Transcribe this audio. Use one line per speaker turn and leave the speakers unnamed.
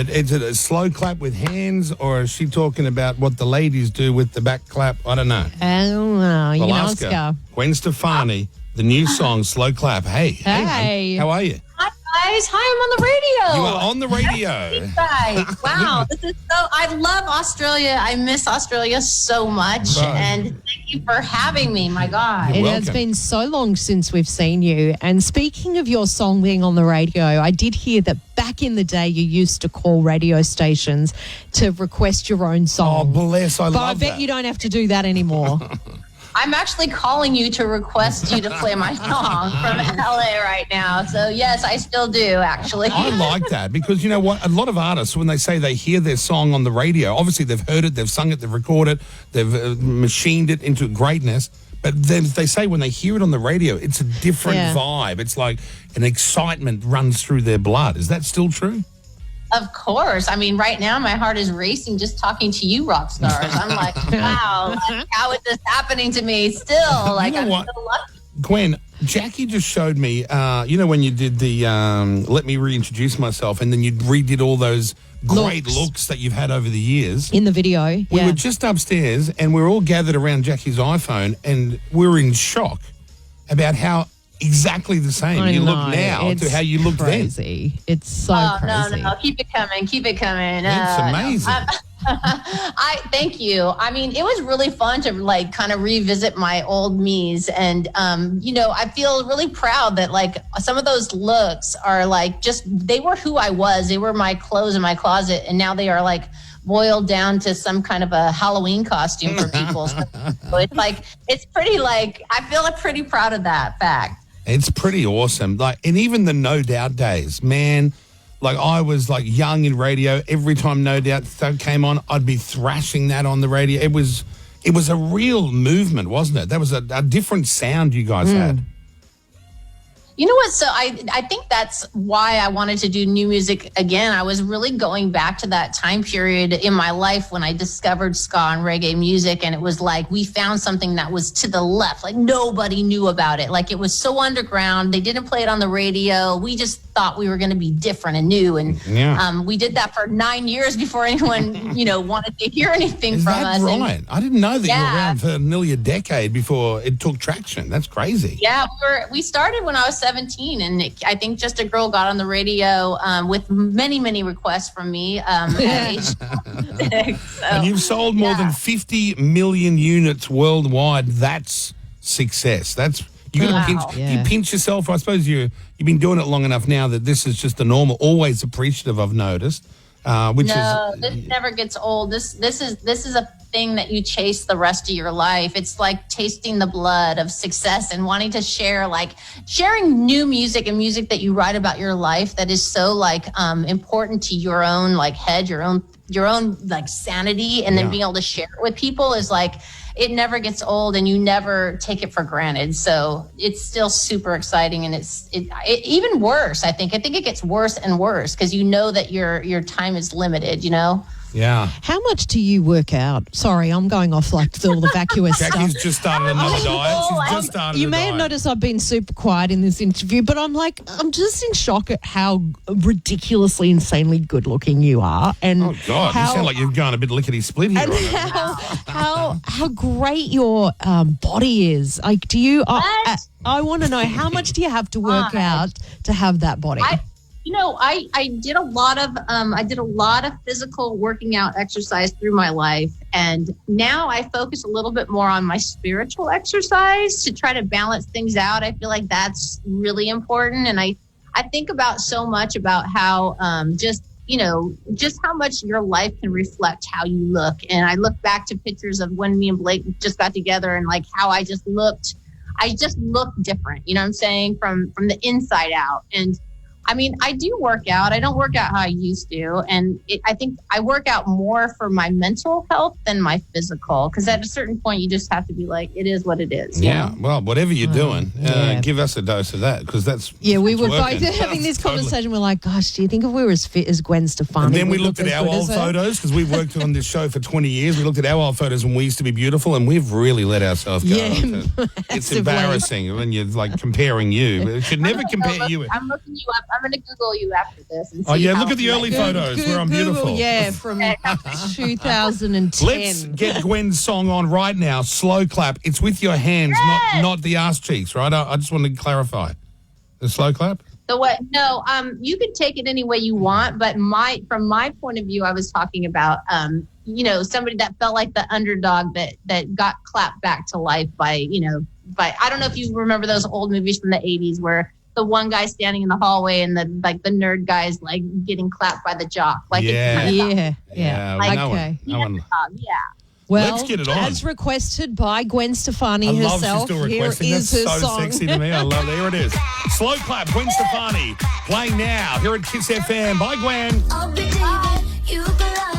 Is it a slow clap with hands, or is she talking about what the ladies do with the back clap? I don't know.
I don't know. You can ask her.
Gwen Stefani, the new song, Slow Clap. Hey.
Hey.
How are you?
Hi, guys. Hi, I'm on the radio.
You are on the radio.
You guys. Wow. This is so, I love Australia. I miss Australia so much.
Right.
And thank you for having me. My God.
It has been so long since we've seen you. And speaking of your song being on the radio, I did hear that back in the day you used to call radio stations to request your own song.
Oh, bless. I love that.
But I bet you don't have to do that anymore.
I'm actually calling you to request you to play my song from LA right now. So, yes, I still do, actually.
I like that because, you know what, a lot of artists, when they say they hear their song on the radio, obviously they've heard it, they've sung it, they've recorded it, they've machined it into greatness. But then they say when they hear it on the radio, it's a different vibe. It's like an excitement runs through their blood. Is that still true?
Of course. I mean, right now my heart is racing just talking to you rock stars. I'm like, wow, like, how is this happening to me still? Like, I'm so lucky.
Gwen, Jackie just showed me, you know, when you did the Let Me Reintroduce Myself, and then you redid all those great looks that you've had over the years.
In the video,
We were just upstairs, and we were all gathered around Jackie's iPhone, and we were in shock about how exactly the same you look now to how you looked
crazy. It's so crazy.
No. Keep it coming. Keep it coming.
It's amazing.
I thank you. I mean, it was really fun to like kind of revisit my old me's, and you know, I feel really proud that like some of those looks are like just they were who I was. They were my clothes in my closet, and now they are like boiled down to some kind of a Halloween costume for people. So it's like it's pretty like I feel like pretty proud of that fact.
It's pretty awesome. Like, and even the No Doubt days, man. Like, I was like young in radio. Every time No Doubt came on, I'd be thrashing that on the radio. It was a real movement, wasn't it? That was a different sound you guys had.
You know what? So I think that's why I wanted to do new music again. I was really going back to that time period in my life when I discovered ska and reggae music. And it was like we found something that was to the left. Like nobody knew about it. Like it was so underground. They didn't play it on the radio. We just thought we were going to be different and new. And we did that for 9 years before anyone, you know, wanted to hear anything from us.
Is that right? I didn't know that you were around for nearly a decade before it took traction. That's crazy.
Yeah, we started when I was 17, and I think Just a Girl got on the radio with many requests from me at age 6. So,
and you've sold more than 50 million units worldwide. That's success. That's you got to pinch. You pinch yourself. I suppose you've been doing it long enough now that this is just the normal. Always appreciative. I've noticed.
This never gets old. This is a thing that you chase the rest of your life. It's like tasting the blood of success and wanting to share, like sharing new music and music that you write about your life that is so like important to your own like head, your own like sanity, and then being able to share it with people is like it never gets old, and you never take it for granted. So it's still super exciting, and it even worse. I think it gets worse and worse because you know that your time is limited. You know.
Yeah.
How much do you work out? Sorry, I'm going off like all the vacuous stuff.
Jackie's just started another diet. She's just started
You may have noticed I've been super quiet in this interview, but I'm just in shock at how ridiculously, insanely good looking you are. And
oh, God, you sound like you've gone a bit lickety-split here.
And how great your body is. Like, do you... I want to know, how much do you have to work out to have that body?
I did a lot of physical working out exercise through my life, and now I focus a little bit more on my spiritual exercise to try to balance things out. I feel like that's really important, and I think about so much about how just how much your life can reflect how you look. And I look back to pictures of when me and Blake just got together and like how I just looked different, you know what I'm saying, from the inside out. And I mean, I do work out. I don't work out how I used to. And I think I work out more for my mental health than my physical. Because at a certain point, you just have to be like, it is what it is.
Yeah. You know? Well, whatever you're doing, give us a dose of that. Because that's
we were both having this conversation. We're like, gosh, do you think if we were as fit as Gwen Stefani?
And then we looked at our old photos because we've worked on this show for 20 years. We looked at our old photos when we used to be beautiful, and we've really let ourselves go.
Yeah,
it's embarrassing when you're like comparing you. It should never compare you.
I'm looking you up. I'm gonna Google you after this. And
Oh,
see
yeah,
how
look at the early photos where I'm
Google,
beautiful.
yeah, from 2010.
Let's get Gwen's song on right now. Slow clap. It's with your hands, not the ass cheeks, right? I just wanted to clarify. The slow clap?
The what? No, you can take it any way you want, but from my point of view, I was talking about, somebody that felt like the underdog that got clapped back to life by I don't know if you remember those old movies from the 80s where the one guy standing in the hallway and the nerd guy's like getting clapped by the jock. Like
Yeah.
it's kind of
Yeah.
Like,
Okay.
No one.
yeah.
Well,
Let's get it on.
as requested by Gwen Stefani
I love she's
herself,
still
here
requesting.
is
That's
her
so
song.
sexy to me. I love it. Here it is. Slow clap, Gwen Stefani. Playing now here at Kiss FM. Bye, Gwen.
I'll be David, you belong.